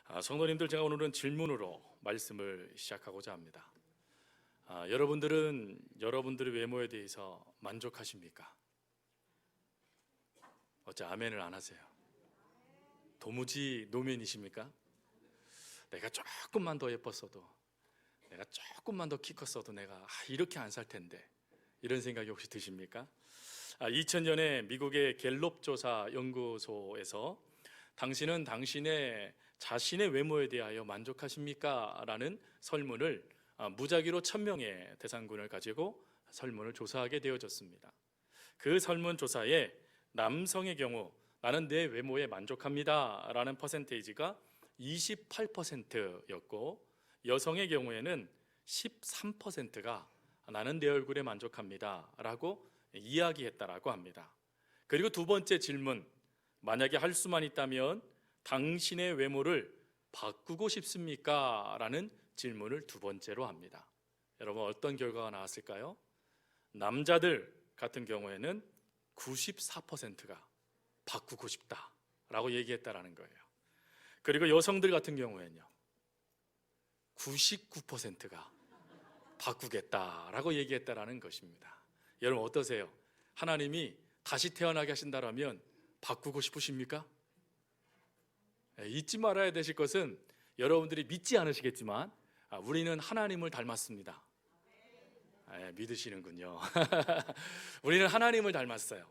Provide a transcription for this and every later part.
성도님들, 제가 오늘은 질문으로 말씀을 시작하고자 합니다. 여러분들은 여러분들의 외모에 대해서 만족하십니까? 어째 아멘을 안 하세요? 도무지 노면이십니까? 내가 조금만 더 예뻤어도, 내가 조금만 더 키 컸어도 내가 이렇게 안 살 텐데, 이런 생각이 혹시 드십니까? 2000년에 미국의 갤럽 조사 연구소에서 당신은 당신의 자신의 외모에 대하여 만족하십니까? 라는 설문을 무작위로 1000명의 대상군을 가지고 설문을 조사하게 되어졌습니다. 그 설문조사에 남성의 경우 나는 내 외모에 만족합니다 라는 퍼센테이지가 28%였고, 여성의 경우에는 13%가 나는 내 얼굴에 만족합니다 라고 이야기했다라고 합니다. 그리고 두 번째 질문, 만약에 할 수만 있다면 당신의 외모를 바꾸고 싶습니까? 라는 질문을 두 번째로 합니다. 여러분, 어떤 결과가 나왔을까요? 남자들 같은 경우에는 94%가 바꾸고 싶다라고 얘기했다라는 거예요. 그리고 여성들 같은 경우에는요, 99%가 바꾸겠다라고 얘기했다라는 것입니다. 여러분 어떠세요? 하나님이 다시 태어나게 하신다라면 바꾸고 싶으십니까? 잊지 말아야 되실 것은, 여러분들이 믿지 않으시겠지만 우리는 하나님을 닮았습니다. 믿으시는군요. 우리는 하나님을 닮았어요.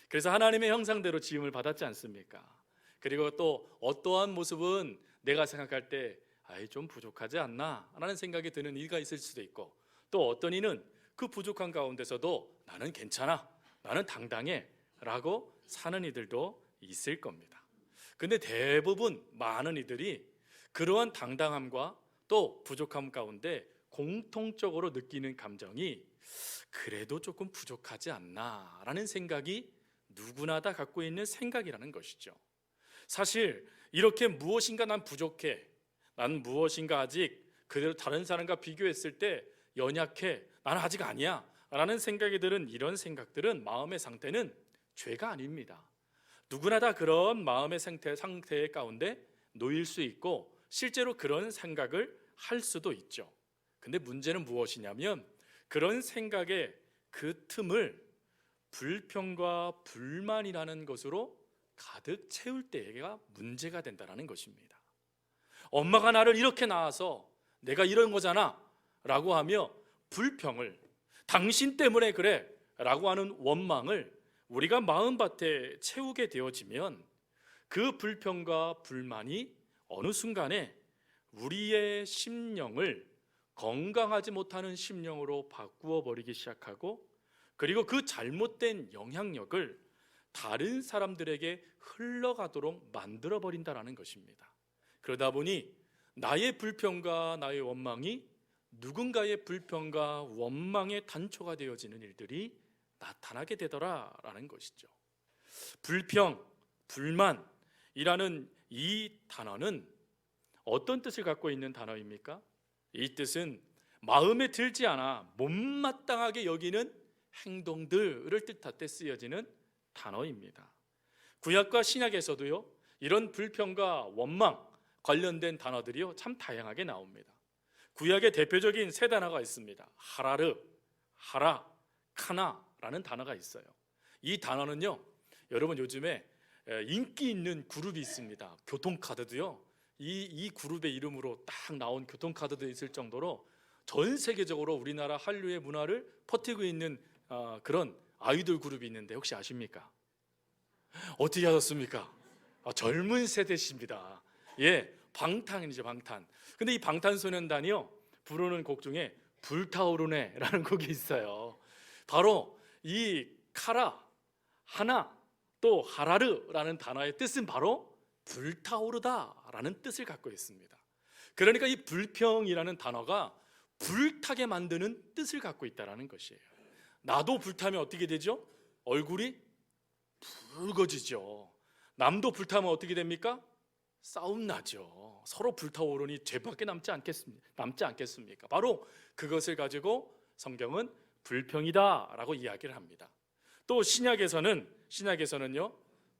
그래서 하나님의 형상대로 지음을 받았지 않습니까? 그리고 또 어떠한 모습은 내가 생각할 때 좀 부족하지 않나 라는 생각이 드는 이가 있을 수도 있고, 또 어떤 이는 그 부족한 가운데서도 나는 괜찮아, 나는 당당해 라고 사는 이들도 있을 겁니다. 근데 대부분 많은 이들이 그러한 당당함과 또 부족함 가운데 공통적으로 느끼는 감정이 그래도 조금 부족하지 않나 라는 생각이 누구나 다 갖고 있는 생각이라는 것이죠. 사실 이렇게 무엇인가 난 부족해, 난 무엇인가 아직 그대로 다른 사람과 비교했을 때 연약해, 나는 아직 아니야 라는 생각이 드는 이런 생각들은, 마음의 상태는 죄가 아닙니다. 누구나 다 그런 마음의 상태 가운데 놓일 수 있고 실제로 그런 생각을 할 수도 있죠. 근데 문제는 무엇이냐면, 그런 생각의 그 틈을 불평과 불만이라는 것으로 가득 채울 때가 문제가 된다는 것입니다. 엄마가 나를 이렇게 낳아서 내가 이런 거잖아 라고 하며 불평을, 당신 때문에 그래 라고 하는 원망을 우리가 마음밭에 채우게 되어지면, 그 불평과 불만이 어느 순간에 우리의 심령을 건강하지 못하는 심령으로 바꾸어 버리기 시작하고, 그리고 그 잘못된 영향력을 다른 사람들에게 흘러가도록 만들어 버린다는 것입니다. 그러다 보니 나의 불평과 나의 원망이 누군가의 불평과 원망의 단초가 되어지는 일들이 나타나게 되더라라는 것이죠. 불평, 불만이라는 이 단어는 어떤 뜻을 갖고 있는 단어입니까? 이 뜻은 마음에 들지 않아 못마땅하게 여기는 행동들을 뜻할 때 쓰여지는 단어입니다. 구약과 신약에서도요, 이런 불평과 원망 관련된 단어들이요 참 다양하게 나옵니다. 구약의 대표적인 세 단어가 있습니다. 하라르, 하라, 카나라는 단어가 있어요. 이 단어는요, 여러분 요즘에 인기 있는 그룹이 있습니다. 교통카드도요, 이 그룹의 이름으로 딱 나온 교통카드도 있을 정도로 전 세계적으로 우리나라 한류의 문화를 퍼뜨리고 있는 그런 아이돌 그룹이 있는데 혹시 아십니까? 어떻게 하셨습니까? 젊은 세대십니다. 방탄이죠, 방탄. 근데 이 방탄소년단이요 부르는 곡 중에 불타오르네 라는 곡이 있어요. 바로 이 카라, 하나, 또 하라르라는 단어의 뜻은 바로 불타오르다 라는 뜻을 갖고 있습니다. 그러니까 이 불평이라는 단어가 불타게 만드는 뜻을 갖고 있다는 것이에요. 나도 불타면 어떻게 되죠? 얼굴이 붉어지죠. 남도 불타면 어떻게 됩니까? 싸움 나죠. 서로 불타오르니 죄밖에 남지 않겠습니까? 바로 그것을 가지고 성경은 불평이다 라고 이야기를 합니다. 또 신약에서는요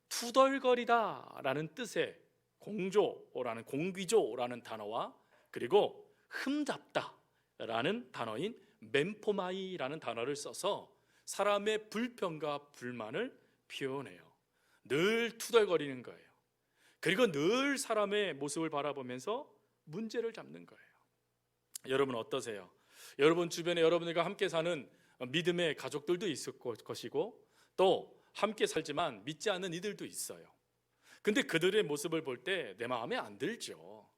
투덜거리다 라는 뜻의 공조라는 공귀조라는 단어와 그리고 흠잡다라는 단어인 멤포마이라는 단어를 써서 사람의 불평과 불만을 표현해요. 늘 투덜거리는 거예요. 그리고 늘 사람의 모습을 바라보면서 문제를 잡는 거예요. 여러분 어떠세요? 여러분 주변에 여러분들과 함께 사는 믿음의 가족들도 있을 것이고 또 함께 살지만 믿지 않는 이들도 있어요. 근데 그들의 모습을 볼 때 내 마음에 안 들죠.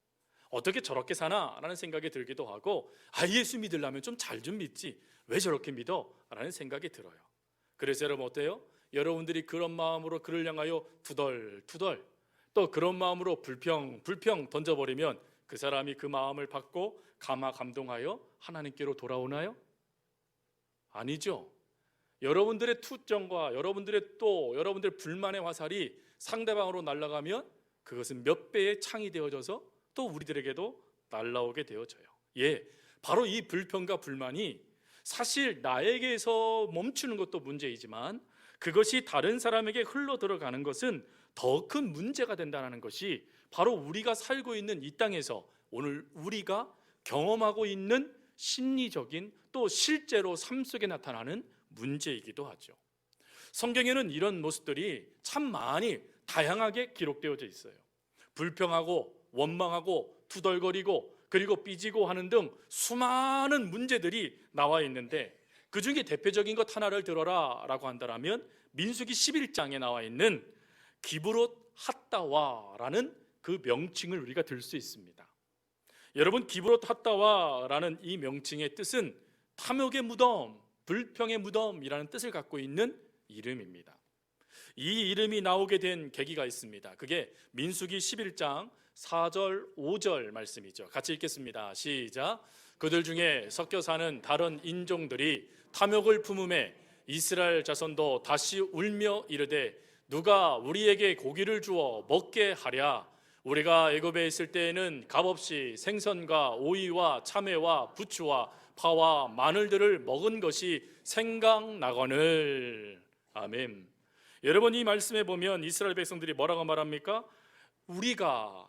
어떻게 저렇게 사나? 라는 생각이 들기도 하고 예수 믿으려면 좀 잘 좀 믿지 왜 저렇게 믿어? 라는 생각이 들어요. 그래서 여러분 어때요? 여러분들이 그런 마음으로 그를 향하여 투덜투덜 또 그런 마음으로 불평 던져버리면 그 사람이 그 마음을 받고 감동하여 하나님께로 돌아오나요? 아니죠. 여러분들의 투정과 여러분들의 불만의 화살이 상대방으로 날아가면 그것은 몇 배의 창이 되어져서 또 우리들에게도 날아오게 되어져요. 바로 이 불평과 불만이 사실 나에게서 멈추는 것도 문제이지만 그것이 다른 사람에게 흘러 들어가는 것은 더 큰 문제가 된다는 것이 바로 우리가 살고 있는 이 땅에서 오늘 우리가 경험하고 있는 심리적인 또 실제로 삶 속에 나타나는 문제이기도 하죠. 성경에는 이런 모습들이 참 많이 다양하게 기록되어져 있어요. 불평하고 원망하고 투덜거리고 그리고 삐지고 하는 등 수많은 문제들이 나와 있는데 그 중에 대표적인 것 하나를 들어라 라고 한다면 민수기 11장에 나와 있는 기브롯 핫다와라는 그 명칭을 우리가 들 수 있습니다. 여러분 기브롯 핫다와라는 이 명칭의 뜻은 탐욕의 무덤, 불평의 무덤이라는 뜻을 갖고 있는 이름입니다. 이 이름이 나오게 된 계기가 있습니다. 그게 민수기 11장 4절 5절 말씀이죠. 같이 읽겠습니다. 시작. 그들 중에 섞여 사는 다른 인종들이 탐욕을 품음에 이스라엘 자손도 다시 울며 이르되 누가 우리에게 고기를 주어 먹게 하랴. 우리가 애굽에 있을 때에는 값없이 생선과 오이와 참외와 부추와 파와 마늘들을 먹은 것이 생각나거늘. 아멘. 여러분 이 말씀에 보면 이스라엘 백성들이 뭐라고 말합니까? 우리가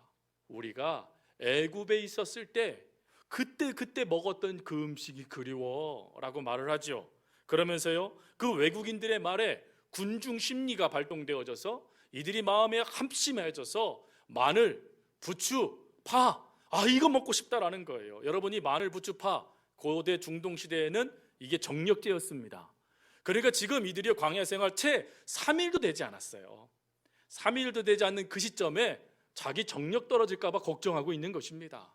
애굽에 있었을 때 그때 먹었던 그 음식이 그리워라고 말을 하죠. 그러면서요 그 외국인들의 말에 군중 심리가 발동되어져서 이들이 마음에 합심해져서 마늘, 부추, 파 이거 먹고 싶다라는 거예요. 여러분이 마늘, 부추, 파 고대 중동 시대에는 이게 정력제였습니다. 그러니까 지금 이들이 광야 생활 채 3일도 되지 않았어요. 3일도 되지 않는 그 시점에 자기 정력 떨어질까 봐 걱정하고 있는 것입니다.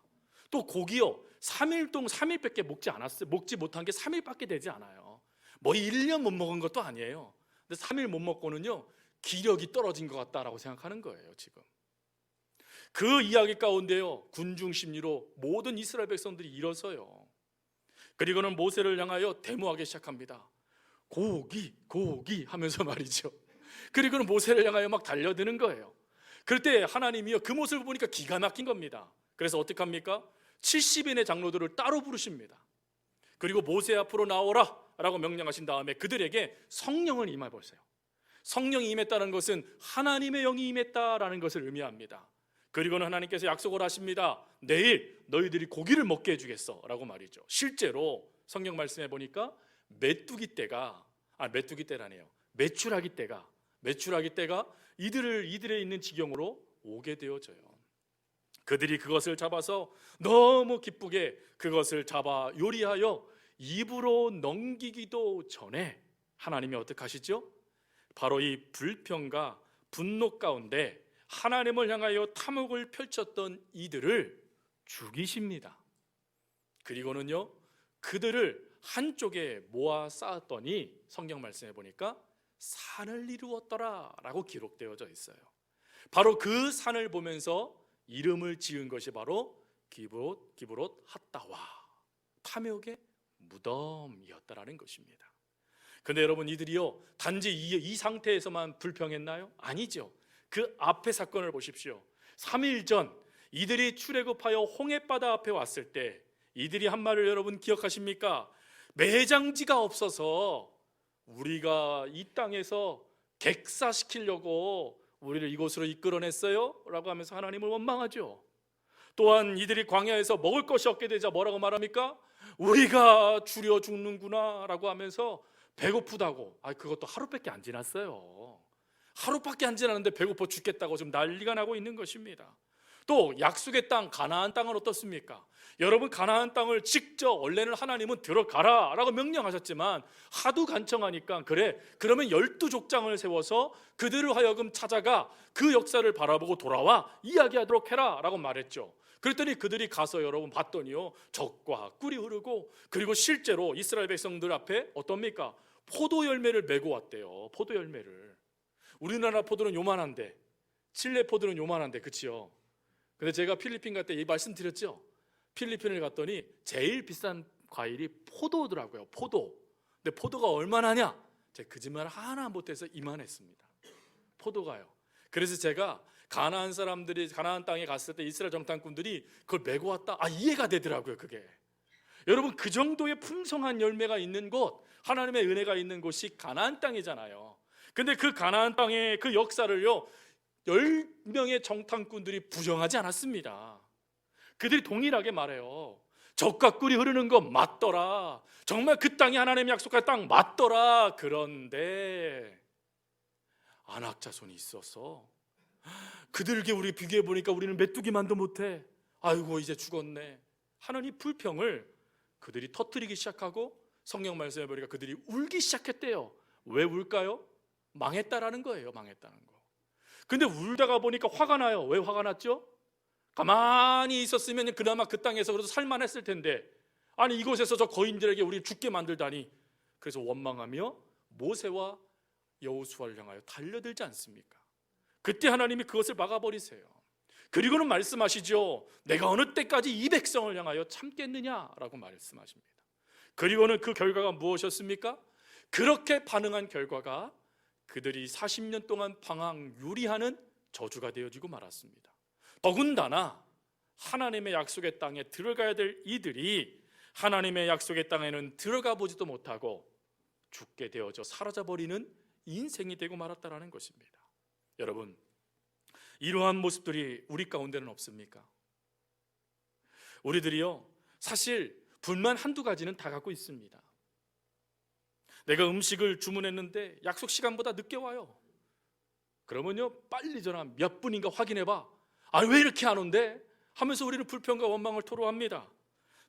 또 고기요 3일밖에 먹지 못한 게 3일밖에 되지 않아요. 뭐 1년 못 먹은 것도 아니에요. 근데 3일 못 먹고는요 기력이 떨어진 것 같다라고 생각하는 거예요. 지금 그 이야기 가운데요 군중 심리로 모든 이스라엘 백성들이 일어서요. 그리고는 모세를 향하여 데모하기 시작합니다. 고기 하면서 말이죠. 그리고는 모세를 향하여 막 달려드는 거예요. 그럴 때 하나님이요 그 모습을 보니까 기가 막힌 겁니다. 그래서 어떻게 합니까? 70인의 장로들을 따로 부르십니다. 그리고 모세 앞으로 나오라 라고 명령하신 다음에 그들에게 성령을 임해보세요. 성령이 임했다는 것은 하나님의 영이 임했다라는 것을 의미합니다. 그리고는 하나님께서 약속을 하십니다. 내일 너희들이 고기를 먹게 해주겠어 라고 말이죠. 실제로 성경 말씀해 보니까 메뚜기 떼라네요. 메추라기 떼가 이들에 있는 지경으로 오게 되어져요. 그들이 그것을 잡아서 너무 기쁘게 그것을 잡아 요리하여 입으로 넘기기도 전에 하나님이 어떻게 하시죠? 바로 이 불평과 분노 가운데 하나님을 향하여 탐욕을 펼쳤던 이들을 죽이십니다. 그리고는요 그들을 한쪽에 모아 쌓았더니 성경 말씀해 보니까 산을 이루었더라 라고 기록되어져 있어요. 바로 그 산을 보면서 이름을 지은 것이 바로 기브롯 핫다와 탐욕의 무덤이었다라는 것입니다. 근데 여러분 이들이요 단지 이 상태에서만 불평했나요? 아니죠. 그 앞에 사건을 보십시오. 3일 전 이들이 출애굽하여 홍해바다 앞에 왔을 때 이들이 한 말을 여러분 기억하십니까? 매장지가 없어서 우리가 이 땅에서 객사시키려고 우리를 이곳으로 이끌어냈어요? 라고 하면서 하나님을 원망하죠. 또한 이들이 광야에서 먹을 것이 없게 되자 뭐라고 말합니까? 우리가 줄여 죽는구나 라고 하면서 배고프다고. 그것도 하루밖에 안 지났어요. 하루밖에 안 지났는데 배고파 죽겠다고 지금 난리가 나고 있는 것입니다. 또 약속의 땅 가나안 땅은 어떻습니까? 여러분, 가나안 땅을 직접 원래는 하나님은 들어가라 라고 명령하셨지만 하도 간청하니까 그래 그러면 12족장을 세워서 그들을 하여금 찾아가 그 역사를 바라보고 돌아와 이야기하도록 해라 라고 말했죠. 그랬더니 그들이 가서 여러분 봤더니요, 적과 꿀이 흐르고, 그리고 실제로 이스라엘 백성들 앞에 어떻습니까? 포도 열매를 메고 왔대요. 포도 열매를. 우리나라 포도는 요만한데, 칠레 포도는 요만한데, 그치요? 근데 제가 필리핀 갈 때 이 말씀 드렸죠. 필리핀을 갔더니 제일 비싼 과일이 포도더라고요. 포도. 근데 포도가 얼마나냐? 제가 거짓말 하나 못해서 이만했습니다. 포도가요. 그래서 제가 가나안 사람들이 가나안 땅에 갔을 때 이스라엘 정탐꾼들이 그걸 메고 왔다. 이해가 되더라고요. 그게. 여러분, 그 정도의 풍성한 열매가 있는 곳, 하나님의 은혜가 있는 곳이 가나안 땅이잖아요. 근데 그 가나안 땅의 그 역사를요, 10명의 정탐꾼들이 부정하지 않았습니다. 그들이 동일하게 말해요. 적과 꿀이 흐르는 거 맞더라. 정말 그 땅이 하나님의 약속한 땅 맞더라. 그런데 안악자손이 있어서 그들에게 우리 비교해 보니까 우리는 메뚜기만도 못해. 아이고 이제 죽었네 하는 이 불평을 그들이 터뜨리기 시작하고, 성경 말씀에 보니까 그들이 울기 시작했대요. 왜 울까요? 망했다라는 거예요. 망했다는 거. 근데 울다가 보니까 화가 나요. 왜 화가 났죠? 가만히 있었으면 그나마 그 땅에서 그래도 살만했을 텐데, 아니 이곳에서 저 거인들에게 우리 죽게 만들다니. 그래서 원망하며 모세와 여호수아를 향하여 달려들지 않습니까? 그때 하나님이 그것을 막아버리세요. 그리고는 말씀하시죠. 내가 어느 때까지 이 백성을 향하여 참겠느냐라고 말씀하십니다. 그리고는 그 결과가 무엇이었습니까? 그렇게 반응한 결과가 그들이 40년 동안 방황 유리하는 저주가 되어지고 말았습니다. 더군다나 하나님의 약속의 땅에 들어가야 될 이들이 하나님의 약속의 땅에는 들어가 보지도 못하고 죽게 되어져 사라져버리는 인생이 되고 말았다는 것입니다. 여러분, 이러한 모습들이 우리 가운데는 없습니까? 우리들이요, 사실 불만 한두 가지는 다 갖고 있습니다. 내가 음식을 주문했는데 약속 시간보다 늦게 와요. 그러면요, 빨리 전화 몇 분인가 확인해봐. 왜 이렇게 안 온대? 하면서 우리는 불평과 원망을 토로합니다.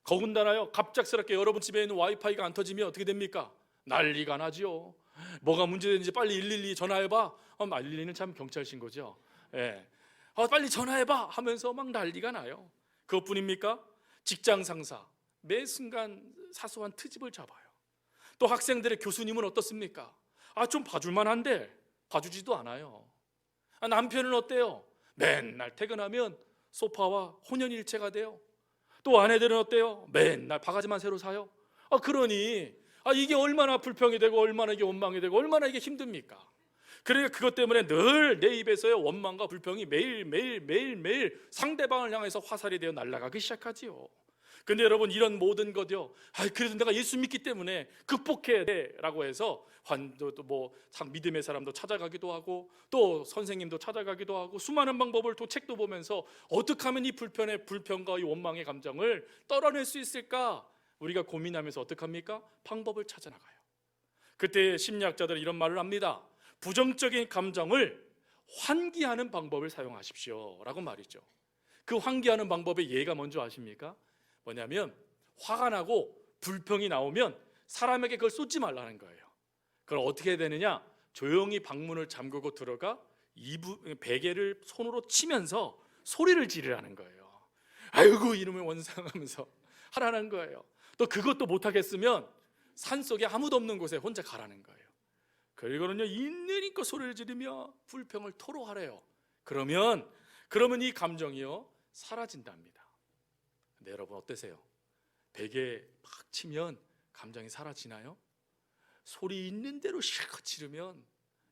더군다나요, 갑작스럽게 여러분 집에 있는 와이파이가 안 터지면 어떻게 됩니까? 난리가 나죠. 뭐가 문제되는지 빨리 112 전화해봐. 112는 참 경찰 신고죠. 예. 빨리 전화해봐 하면서 막 난리가 나요. 그것뿐입니까? 직장 상사 매 순간 사소한 트집을 잡아요. 또 학생들의 교수님은 어떻습니까? 좀 봐줄만 한데 봐주지도 않아요. 남편은 어때요? 맨날 퇴근하면 소파와 혼연일체가 돼요. 또 아내들은 어때요? 맨날 바가지만 새로 사요. 그러니 이게 얼마나 불평이 되고 얼마나 이게 원망이 되고 얼마나 이게 힘듭니까? 그러니까 그것 때문에 늘 내 입에서의 원망과 불평이 매일 상대방을 향해서 화살이 되어 날아가기 시작하지요. 근데 여러분, 이런 모든 것이요, 그래도 내가 예수 믿기 때문에 극복해야 돼 라고 해서 믿음의 사람도 찾아가기도 하고 또 선생님도 찾아가기도 하고 수많은 방법을 또 책도 보면서 어떻게 하면 이 불평과 이 원망의 감정을 떨어낼 수 있을까 우리가 고민하면서 어떻게 합니까? 방법을 찾아나가요. 그때 심리학자들은 이런 말을 합니다. 부정적인 감정을 환기하는 방법을 사용하십시오 라고 말이죠. 그 환기하는 방법의 예가 뭔지 아십니까? 뭐냐면 화가 나고 불평이 나오면 사람에게 그걸 쏟지 말라는 거예요. 그럼 어떻게 해야 되느냐? 조용히 방문을 잠그고 들어가 베개를 손으로 치면서 소리를 지르라는 거예요. 아이고 이놈의 원상하면서 하라는 거예요. 또 그것도 못하겠으면 산속에 아무도 없는 곳에 혼자 가라는 거예요. 그리고는요, 있는 힘껏 소리를 지르며 불평을 토로하래요. 그러면 이 감정이요 사라진답니다. 근데 여러분 어떠세요? 베개 팍 치면 감정이 사라지나요? 소리 있는 대로 실컷 지르면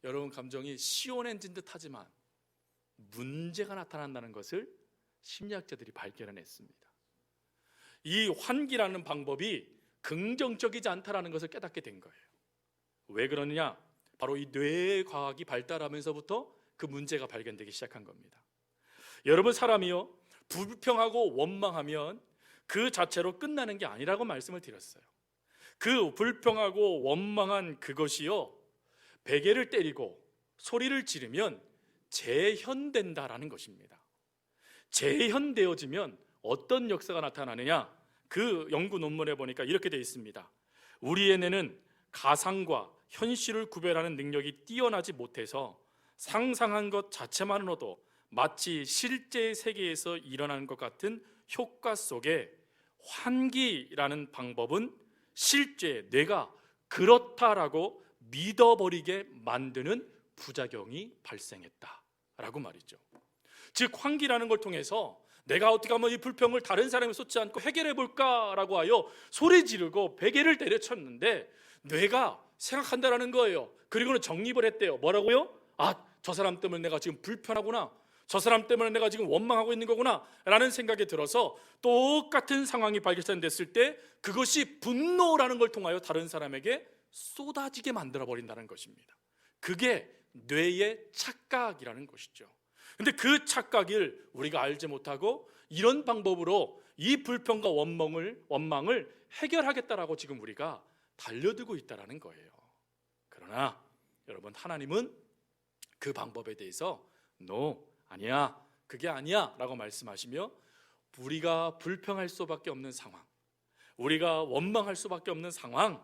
여러분 감정이 시원해진 듯 하지만 문제가 나타난다는 것을 심리학자들이 발견해냈습니다. 이 환기라는 방법이 긍정적이지 않다는 것을 깨닫게 된 거예요. 왜 그러느냐? 바로 이 뇌과학이 발달하면서부터 그 문제가 발견되기 시작한 겁니다. 여러분, 사람이요, 불평하고 원망하면 그 자체로 끝나는 게 아니라고 말씀을 드렸어요. 그 불평하고 원망한 그것이요, 베개를 때리고 소리를 지르면 재현된다라는 것입니다. 재현되어지면 어떤 역사가 나타나느냐? 그 연구 논문에 보니까 이렇게 되어 있습니다. 우리의 뇌는 가상과 현실을 구별하는 능력이 뛰어나지 못해서 상상한 것 자체만으로도 마치 실제 세계에서 일어나는 것 같은 효과 속에 환기라는 방법은 실제 뇌가 그렇다라고 믿어버리게 만드는 부작용이 발생했다라고 말이죠. 즉, 환기라는 걸 통해서 내가 어떻게 하면 이 불평을 다른 사람이 쏟지 않고 해결해 볼까라고 하여 소리 지르고 베개를 때려쳤는데 뇌가 생각한다라는 거예요. 그리고는 정립을 했대요. 뭐라고요? 저 사람 때문에 내가 지금 불편하구나, 저 사람 때문에 내가 지금 원망하고 있는 거구나 라는 생각이 들어서 똑같은 상황이 발견됐을 때 그것이 분노라는 걸 통하여 다른 사람에게 쏟아지게 만들어 버린다는 것입니다. 그게 뇌의 착각이라는 것이죠. 근데 그 착각을 우리가 알지 못하고 이런 방법으로 이 불평과 원망을 해결하겠다라고 지금 우리가 달려들고 있다라는 거예요. 그러나 여러분, 하나님은 그 방법에 대해서 No, 아니야, 그게 아니야 라고 말씀하시며 우리가 불평할 수밖에 없는 상황, 우리가 원망할 수밖에 없는 상황,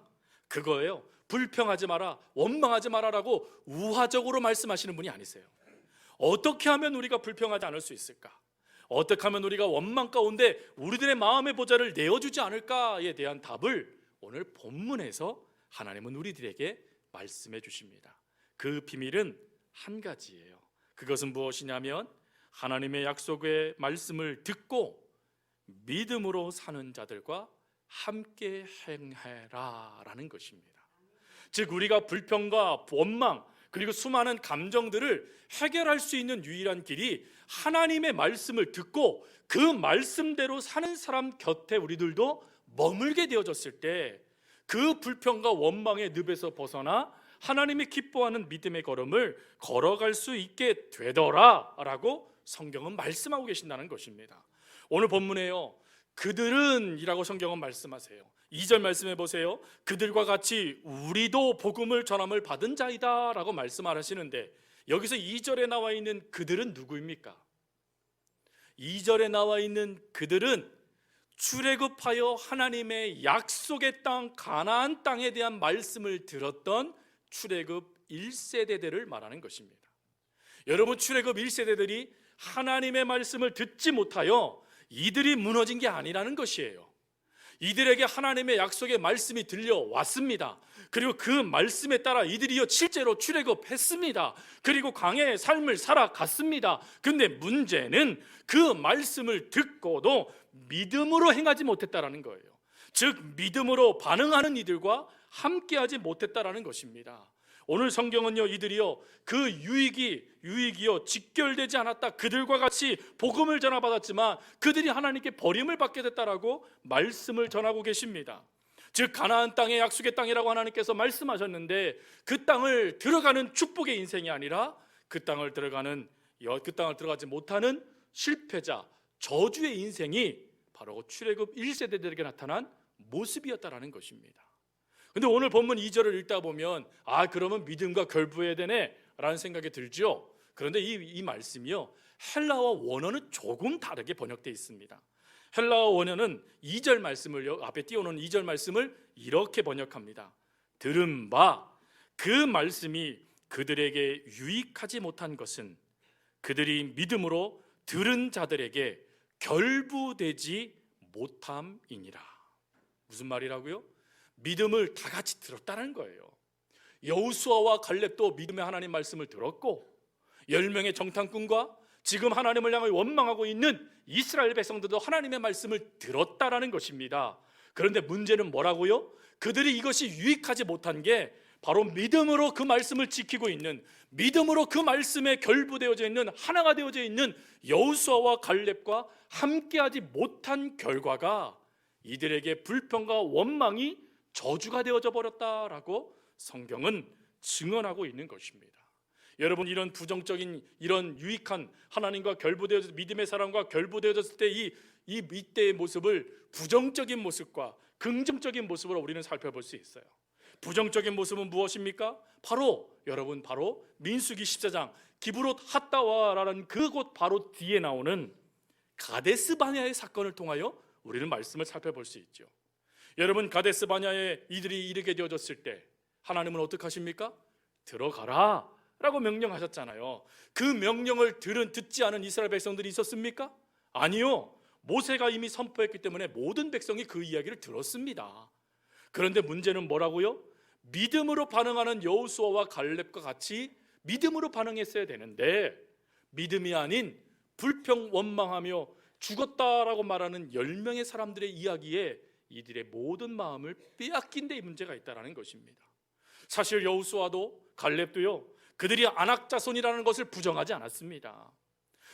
그거예요. 불평하지 마라, 원망하지 마라라고 우화적으로 말씀하시는 분이 아니세요. 어떻게 하면 우리가 불평하지 않을 수 있을까? 어떻게 하면 우리가 원망 가운데 우리들의 마음의 보좌를 내어주지 않을까에 대한 답을 오늘 본문에서 하나님은 우리들에게 말씀해 주십니다. 그 비밀은 한 가지예요. 그것은 무엇이냐면 하나님의 약속의 말씀을 듣고 믿음으로 사는 자들과 함께 행해라 라는 것입니다. 즉, 우리가 불평과 원망 그리고 수많은 감정들을 해결할 수 있는 유일한 길이 하나님의 말씀을 듣고 그 말씀대로 사는 사람 곁에 우리들도 머물게 되어졌을 때 그 불평과 원망의 늪에서 벗어나 하나님이 기뻐하는 믿음의 걸음을 걸어갈 수 있게 되더라라고 성경은 말씀하고 계신다는 것입니다. 오늘 본문에요, 그들은 이라고 성경은 말씀하세요. 2절 말씀해 보세요. 그들과 같이 우리도 복음을 전함을 받은 자이다 라고 말씀하시는데 여기서 2절에 나와 있는 그들은 누구입니까? 2절에 나와 있는 그들은 출애굽하여 하나님의 약속의 땅 가나안 땅에 대한 말씀을 들었던 출애굽 1세대들을 말하는 것입니다. 여러분, 출애굽 1세대들이 하나님의 말씀을 듣지 못하여 이들이 무너진 게 아니라는 것이에요. 이들에게 하나님의 약속의 말씀이 들려왔습니다. 그리고 그 말씀에 따라 이들이요 실제로 출애굽했습니다. 그리고 광야의 삶을 살아갔습니다. 근데 문제는 그 말씀을 듣고도 믿음으로 행하지 못했다라는 거예요. 즉, 믿음으로 반응하는 이들과 함께하지 못했다라는 것입니다. 오늘 성경은요, 이들이요 그 유익이요 직결되지 않았다, 그들과 같이 복음을 전하받았지만 그들이 하나님께 버림을 받게 됐다라고 말씀을 전하고 계십니다. 즉, 가나안 땅의 약속의 땅이라고 하나님께서 말씀하셨는데 그 땅을 들어가는 축복의 인생이 아니라 그 땅을 들어가지 못하는 실패자, 저주의 인생이 바로 출애굽 1세대들에게 나타난 모습이었다라는 것입니다. 근데 오늘 본문 2절을 읽다 보면 그러면 믿음과 결부해야 되네 라는 생각이 들죠. 그런데 이 말씀이요 헬라어 원어는 조금 다르게 번역되어 있습니다. 헬라어 원어는 2절 말씀을 앞에 띄워놓은 2절 말씀을 이렇게 번역합니다. 들은 바 그 말씀이 그들에게 유익하지 못한 것은 그들이 믿음으로 들은 자들에게 결부되지 못함이니라. 무슨 말이라고요? 믿음을 다 같이 들었다는 거예요. 여호수아와 갈렙도 믿음의 하나님 말씀을 들었고 10명의 정탐꾼과 지금 하나님을 향해 원망하고 있는 이스라엘 백성들도 하나님의 말씀을 들었다라는 것입니다. 그런데 문제는 뭐라고요? 그들이 이것이 유익하지 못한 게 바로 믿음으로 그 말씀을 지키고 있는, 믿음으로 그 말씀에 결부되어져 있는, 하나가 되어져 있는 여호수아와 갈렙과 함께하지 못한 결과가 이들에게 불평과 원망이 저주가 되어져 버렸다라고 성경은 증언하고 있는 것입니다. 여러분, 이런 부정적인, 이런 유익한 하나님과 결부되어졌, 믿음의 사람과 결부되어졌을 때 이 이때의 모습을 부정적인 모습과 긍정적인 모습으로 우리는 살펴볼 수 있어요. 부정적인 모습은 무엇입니까? 여러분, 바로 민수기 14장 기브롯 핫다와라는 그곳 바로 뒤에 나오는 가데스 바네아의 사건을 통하여 우리는 말씀을 살펴볼 수 있죠. 여러분, 가데스 바네아에 이들이 이르게 되어졌을 때 하나님은 어떻게 하십니까? 들어가라 라고 명령하셨잖아요. 그 명령을 듣지 않은 이스라엘 백성들이 있었습니까? 아니요. 모세가 이미 선포했기 때문에 모든 백성이 그 이야기를 들었습니다. 그런데 문제는 뭐라고요? 믿음으로 반응하는 여호수아와 갈렙과 같이 믿음으로 반응했어야 되는데, 믿음이 아닌 불평 원망하며 죽었다라고 말하는 10명의 사람들의 이야기에 이들의 모든 마음을 빼앗긴 데 문제가 있다는 것입니다. 사실 여호수아도 갈렙도요, 그들이 아낙 자손이라는 것을 부정하지 않았습니다.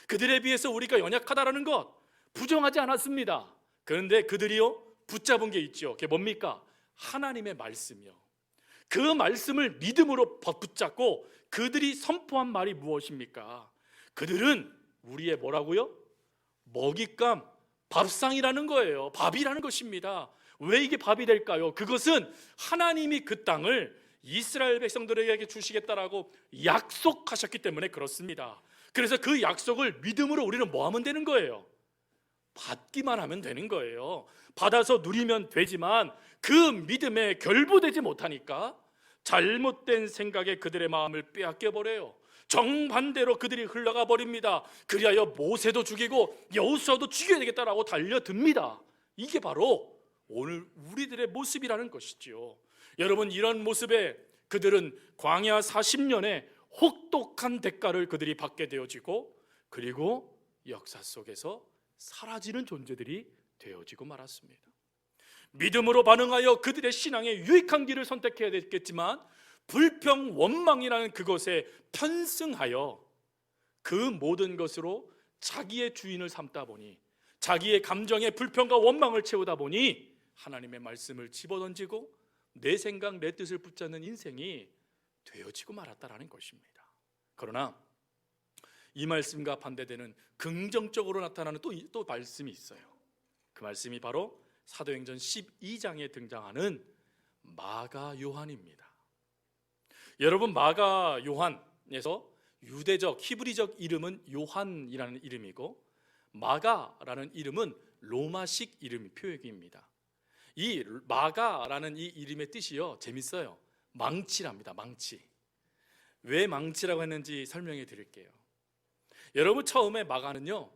그들에 비해서 우리가 연약하다라는 것 부정하지 않았습니다. 그런데 그들이요, 붙잡은 게 있죠. 그게 뭡니까? 하나님의 말씀이요. 그 말씀을 믿음으로 붙잡고 그들이 선포한 말이 무엇입니까? 그들은 우리의 뭐라고요? 먹잇감, 밥상이라는 거예요. 밥이라는 것입니다. 왜 이게 밥이 될까요? 그것은 하나님이 그 땅을 이스라엘 백성들에게 주시겠다라고 약속하셨기 때문에 그렇습니다. 그래서 그 약속을 믿음으로 우리는 뭐 하면 되는 거예요? 받기만 하면 되는 거예요. 받아서 누리면 되지만 그 믿음에 결부되지 못하니까 잘못된 생각에 그들의 마음을 빼앗겨 버려요. 정반대로 그들이 흘러가 버립니다. 그리하여 모세도 죽이고 여호수아도 죽여야 되겠다라고 달려듭니다. 이게 바로 오늘 우리들의 모습이라는 것이죠. 여러분, 이런 모습에 그들은 광야 40년의 혹독한 대가를 그들이 받게 되어지고, 그리고 역사 속에서 사라지는 존재들이 되어지고 말았습니다. 믿음으로 반응하여 그들의 신앙에 유익한 길을 선택해야 됐겠지만, 불평 원망이라는 그것에 편승하여 그 모든 것으로 자기의 주인을 삼다 보니, 자기의 감정에 불평과 원망을 채우다 보니 하나님의 말씀을 집어던지고 내 생각 내 뜻을 붙잡는 인생이 되어지고 말았다라는 것입니다. 그러나 이 말씀과 반대되는 긍정적으로 나타나는 또 말씀이 있어요. 그 말씀이 바로 사도행전 12장에 등장하는 마가 요한입니다. 여러분, 마가 요한에서 유대적 히브리적 이름은 요한이라는 이름이고, 마가라는 이름은 로마식 표기입니다. 이 마가라는 이 이름의 뜻이요, 재밌어요. 망치랍니다. 망치. 왜 망치라고 했는지 설명해 드릴게요. 여러분, 처음에 마가는요,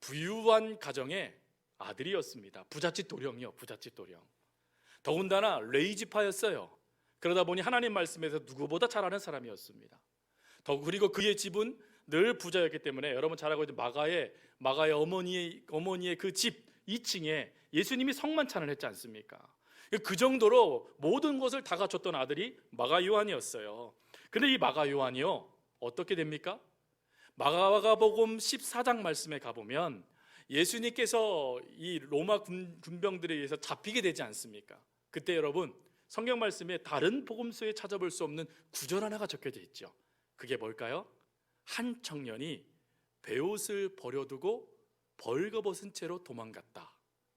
부유한 가정의 아들이었습니다. 부잣집 도령이요, 부잣집 도령. 더군다나 레이지파였어요. 그러다 보니 하나님 말씀에서 누구보다 잘 아는 사람이었습니다. 그리고 그의 집은 늘 부자였기 때문에, 여러분 잘 알고 있는 마가의 어머니의 그 집 2층에 예수님이 성만찬을 했지 않습니까? 그 정도로 모든 것을 다 갖췄던 아들이 마가 요한이었어요. 근데 이 마가 요한이요, 어떻게 됩니까? 마가복음 14장 말씀에 가보면 예수님께서 이 로마 군병들에 의해서 잡히게 되지 않습니까? 그때 여러분, 성경 말씀에 다른 복음서에 찾아볼 수 없는 구절 하나가 적혀져 있죠. 그게 뭘까요? 한 청년이 베옷을 버려두고 벌거벗은 채로 도망갔다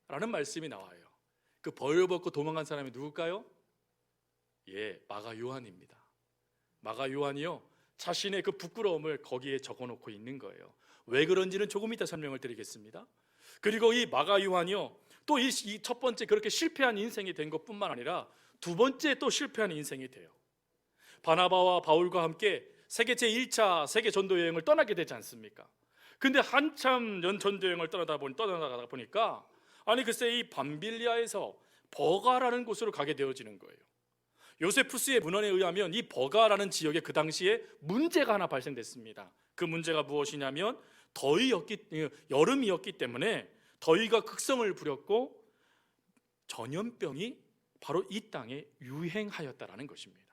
라는 말씀이 나와요. 그 벌거벗고 도망간 사람이 누굴까요? 마가 요한입니다. 마가 요한이요, 자신의 그 부끄러움을 거기에 적어놓고 있는 거예요. 왜 그런지는 조금 이따 설명을 드리겠습니다. 그리고 이 마가 요한이요, 또 이 첫 번째 그렇게 실패한 인생이 된 것뿐만 아니라 두 번째 또 실패한 인생이 돼요. 바나바와 바울과 함께 세계 제1차 세계 전도 여행을 떠나게 되지 않습니까? 근데 한참 전도 여행을 떠나가다 보니까 글쎄 이 밤빌리아에서 버가라는 곳으로 가게 되어지는 거예요. 요세푸스의 문헌에 의하면 이 버가라는 지역에 그 당시에 문제가 하나 발생됐습니다. 그 문제가 무엇이냐면 여름이었기 때문에 더위가 극성을 부렸고 전염병이 바로 이 땅에 유행하였다라는 것입니다.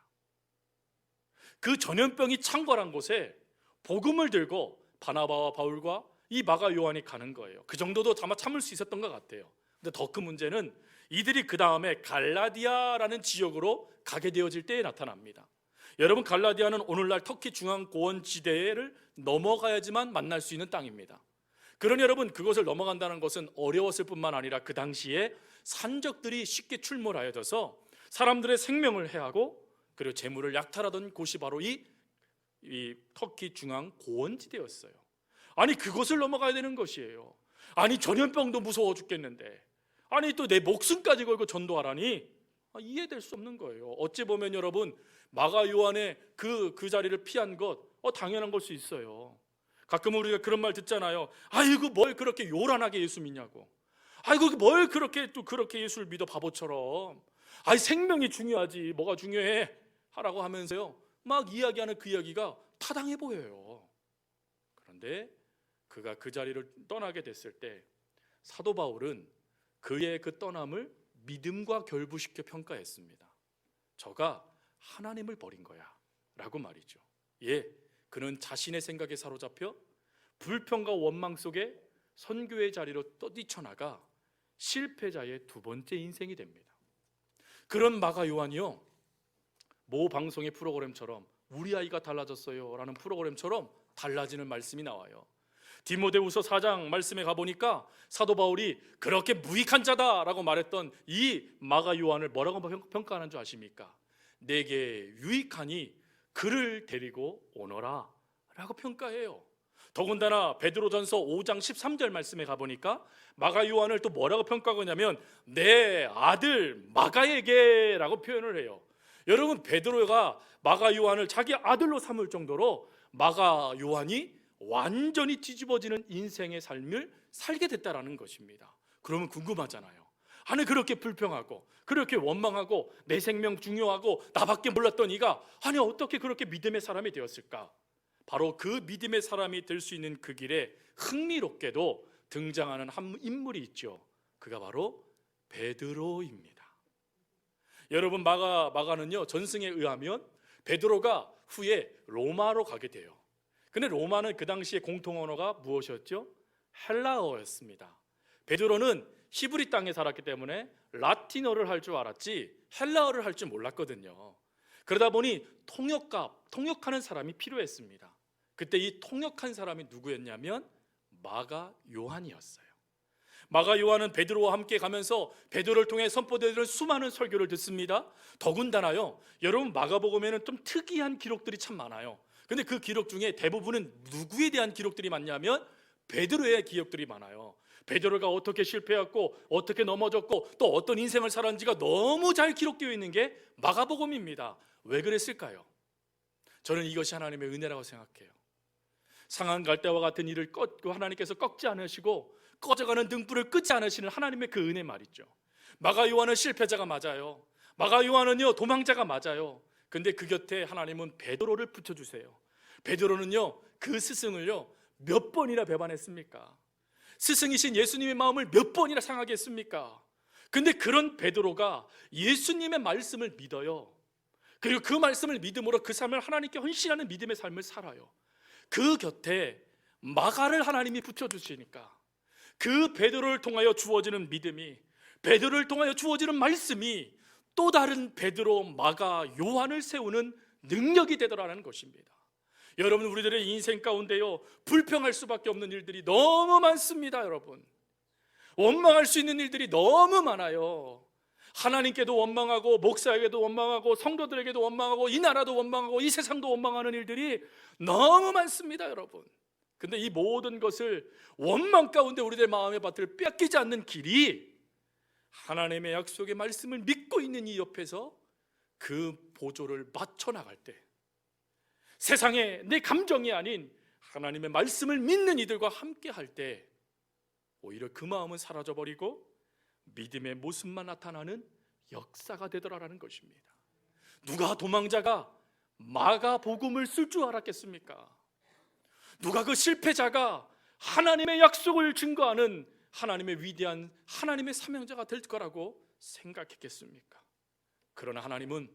그 전염병이 창궐한 곳에 복음을 들고 바나바와 바울과 이 마가 요한이 가는 거예요. 그 정도도 아마 참을 수 있었던 것 같아요. 근데 더 큰 문제는 이들이 그 다음에 갈라디아라는 지역으로 가게 되어질 때에 나타납니다. 여러분, 갈라디아는 오늘날 터키 중앙 고원 지대를 넘어가야지만 만날 수 있는 땅입니다. 그러니 여러분, 그것을 넘어간다는 것은 어려웠을 뿐만 아니라 그 당시에 산적들이 쉽게 출몰하여져서 사람들의 생명을 해하고 그리고 재물을 약탈하던 곳이 바로 이 터키 중앙 고원지대였어요. 아니, 그것을 넘어가야 되는 것이에요. 아니, 전염병도 무서워 죽겠는데, 아니 또 내 목숨까지 걸고 전도하라니, 이해될 수 없는 거예요. 어찌 보면 여러분, 마가 요한의 그 자리를 피한 것 당연한 걸 수 있어요. 가끔 우리가 그런 말 듣잖아요. 아이고, 뭘 그렇게 요란하게 예수 믿냐고. 아이고, 뭘 그렇게 또 그렇게 예수를 믿어, 바보처럼. 아이, 생명이 중요하지, 뭐가 중요해 하라고 하면서요, 막 이야기하는 그 이야기가 타당해 보여요. 그런데 그가 그 자리를 떠나게 됐을 때 사도 바울은 그의 그 떠남을 믿음과 결부시켜 평가했습니다. 저가 하나님을 버린 거야 라고 말이죠. 예, 그는 자신의 생각에 사로잡혀 불평과 원망 속에 선교의 자리로 뛰쳐나가 실패자의 두 번째 인생이 됩니다. 그런 마가 요한이요, 모 방송의 프로그램처럼 우리 아이가 달라졌어요 라는 프로그램처럼 달라지는 말씀이 나와요. 디모데후서 4장 말씀에 가보니까 사도 바울이 그렇게 무익한 자다라고 말했던 이 마가 요한을 뭐라고 평가하는 줄 아십니까? 내게 유익하니 그를 데리고 오너라 라고 평가해요. 더군다나 베드로전서 5장 13절 말씀에 가보니까 마가 요한을 또 뭐라고 평가하냐면 내 아들 마가에게 라고 표현을 해요. 여러분, 베드로가 마가 요한을 자기 아들로 삼을 정도로 마가 요한이 완전히 뒤집어지는 인생의 삶을 살게 됐다라는 것입니다. 그러면 궁금하잖아요. 아니, 그렇게 불평하고 그렇게 원망하고 내 생명 중요하고 나밖에 몰랐던 이가 아니 어떻게 그렇게 믿음의 사람이 되었을까? 바로 그 믿음의 사람이 될 수 있는 그 길에 흥미롭게도 등장하는 한 인물이 있죠. 그가 바로 베드로입니다. 여러분, 마가는요, 전승에 의하면 베드로가 후에 로마로 가게 돼요. 근데 로마는 그 당시에 공통 언어가 무엇이었죠? 헬라어였습니다. 베드로는 히브리 땅에 살았기 때문에 라틴어를 할 줄 알았지 헬라어를 할 줄 몰랐거든요. 그러다 보니 통역하는 사람이 필요했습니다. 그때 이 통역한 사람이 누구였냐면 마가 요한이었어요. 마가 요한은 베드로와 함께 가면서 베드로를 통해 선포되는 수많은 설교를 듣습니다. 더군다나요, 여러분, 마가복음에는 좀 특이한 기록들이 참 많아요. 근데 그 기록 중에 대부분은 누구에 대한 기록들이 많냐면 베드로의 기록들이 많아요. 베드로가 어떻게 실패했고 어떻게 넘어졌고 또 어떤 인생을 살았는지가 너무 잘 기록되어 있는 게 마가복음입니다. 왜 그랬을까요? 저는 이것이 하나님의 은혜라고 생각해요. 상한 갈대와 같은 일을 하나님께서 꺾지 않으시고 꺼져가는 등불을 끄지 않으시는 하나님의 그 은혜 말이죠. 마가 요한은 실패자가 맞아요. 마가 요한은요, 도망자가 맞아요. 근데 그 곁에 하나님은 베드로를 붙여주세요. 베드로는요, 그 스승을요 몇 번이나 배반했습니까? 스승이신 예수님의 마음을 몇 번이나 상하게 했습니까? 근데 그런 베드로가 예수님의 말씀을 믿어요. 그리고 그 말씀을 믿음으로 그 삶을 하나님께 헌신하는 믿음의 삶을 살아요. 그 곁에 마가를 하나님이 붙여주시니까 그 베드로를 통하여 주어지는 믿음이, 베드로를 통하여 주어지는 말씀이 또 다른 베드로, 마가, 요한을 세우는 능력이 되더라는 것입니다. 여러분, 우리들의 인생 가운데요, 불평할 수밖에 없는 일들이 너무 많습니다. 여러분, 원망할 수 있는 일들이 너무 많아요. 하나님께도 원망하고 목사에게도 원망하고 성도들에게도 원망하고 이 나라도 원망하고 이 세상도 원망하는 일들이 너무 많습니다. 여러분, 근데 이 모든 것을 원망 가운데 우리들의 마음의 밭을 뺏기지 않는 길이 하나님의 약속의 말씀을 믿고 있는 이 옆에서 그 보조를 맞춰 나갈 때, 세상에 내 감정이 아닌 하나님의 말씀을 믿는 이들과 함께 할 때 오히려 그 마음은 사라져버리고 믿음의 모습만 나타나는 역사가 되더라라는 것입니다. 누가 도망자가 마가복음을 쓸 줄 알았겠습니까? 누가 그 실패자가 하나님의 약속을 증거하는 하나님의 위대한 하나님의 사명자가 될 거라고 생각했겠습니까? 그러나 하나님은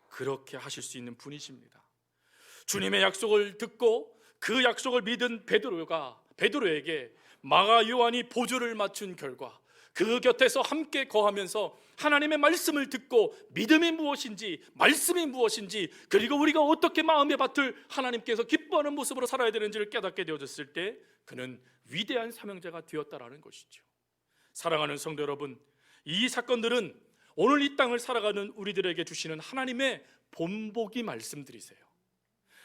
그렇게 하실 수 있는 분이십니다. 주님의 약속을 듣고 그 약속을 믿은 베드로에게 마가 요한이 보조를 맞춘 결과 그 곁에서 함께 거하면서 하나님의 말씀을 듣고 믿음이 무엇인지, 말씀이 무엇인지, 그리고 우리가 어떻게 마음의 밭을 하나님께서 기뻐하는 모습으로 살아야 되는지를 깨닫게 되어졌을 때 그는 위대한 사명자가 되었다라는 것이죠. 사랑하는 성도 여러분, 이 사건들은 오늘 이 땅을 살아가는 우리들에게 주시는 하나님의 본보기 말씀들이세요.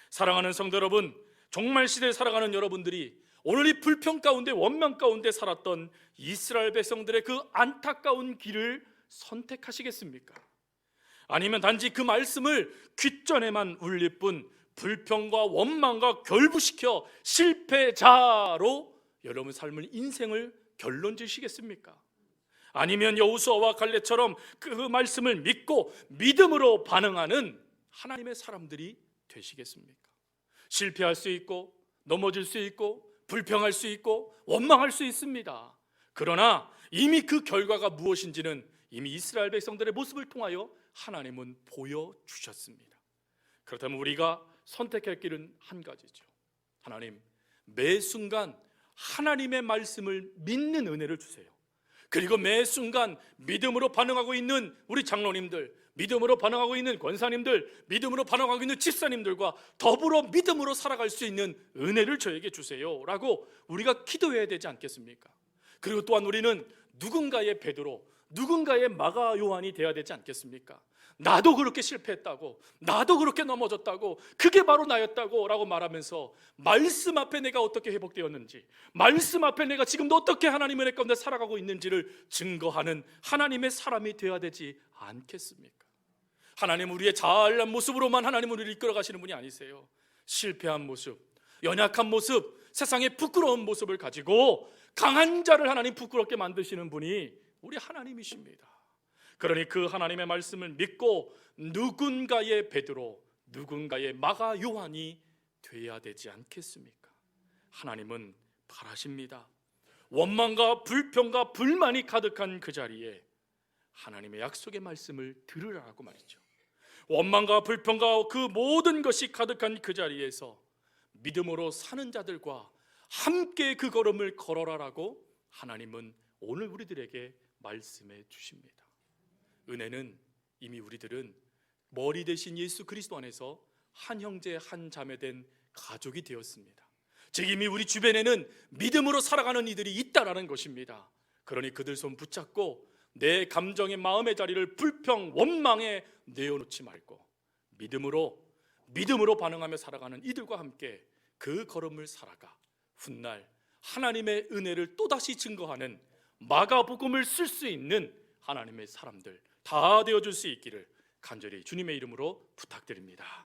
사랑하는 성도 여러분, 종말 시대에 살아가는 여러분들이 오늘 이 불평 가운데, 원망 가운데 살았던 이스라엘 백성들의 그 안타까운 길을 선택하시겠습니까? 아니면 단지 그 말씀을 귓전에만 울릴 뿐 불평과 원망과 결부시켜 실패자로 여러분 삶을, 인생을 결론 지시겠습니까? 아니면 여호수아와 갈렙처럼 그 말씀을 믿고 믿음으로 반응하는 하나님의 사람들이 되시겠습니까? 실패할 수 있고, 넘어질 수 있고, 불평할 수 있고, 원망할 수 있습니다. 그러나 이미 그 결과가 무엇인지는 이미 이스라엘 백성들의 모습을 통하여 하나님은 보여주셨습니다. 그렇다면 우리가 선택할 길은 한 가지죠. 하나님, 매 순간 하나님의 말씀을 믿는 은혜를 주세요. 그리고 매 순간 믿음으로 반응하고 있는 우리 장로님들, 믿음으로 반응하고 있는 권사님들, 믿음으로 반응하고 있는 집사님들과 더불어 믿음으로 살아갈 수 있는 은혜를 저에게 주세요 라고 우리가 기도해야 되지 않겠습니까? 그리고 또한 우리는 누군가의 베드로, 누군가의 마가 요한이 되어야 되지 않겠습니까? 나도 그렇게 실패했다고, 나도 그렇게 넘어졌다고, 그게 바로 나였다고 라고 말하면서 말씀 앞에 내가 어떻게 회복되었는지, 말씀 앞에 내가 지금도 어떻게 하나님의 은혜 가운데 살아가고 있는지를 증거하는 하나님의 사람이 되어야 되지 않겠습니까? 하나님, 우리의 잘난 모습으로만 하나님 우리를 이끌어 가시는 분이 아니세요. 실패한 모습, 연약한 모습, 세상의 부끄러운 모습을 가지고 강한 자를 하나님 부끄럽게 만드시는 분이 우리 하나님이십니다. 그러니 그 하나님의 말씀을 믿고 누군가의 베드로, 누군가의 마가 요한이 되어야 되지 않겠습니까? 하나님은 바라십니다. 원망과 불평과 불만이 가득한 그 자리에 하나님의 약속의 말씀을 들으라고 말이죠. 원망과 불평과 그 모든 것이 가득한 그 자리에서 믿음으로 사는 자들과 함께 그 걸음을 걸어라라고 하나님은 오늘 우리들에게 말씀해 주십니다. 은혜는 이미 우리들은 머리 대신 예수 그리스도 안에서 한 형제 한 자매 된 가족이 되었습니다. 즉 이미 우리 주변에는 믿음으로 살아가는 이들이 있다라는 것입니다. 그러니 그들 손 붙잡고 내 감정의 마음의 자리를 불평, 원망에 내어놓지 말고 믿음으로 반응하며 살아가는 이들과 함께 그 걸음을 살아가 훗날 하나님의 은혜를 또다시 증거하는 마가복음을 쓸 수 있는 하나님의 사람들 다 되어줄 수 있기를 간절히 주님의 이름으로 부탁드립니다.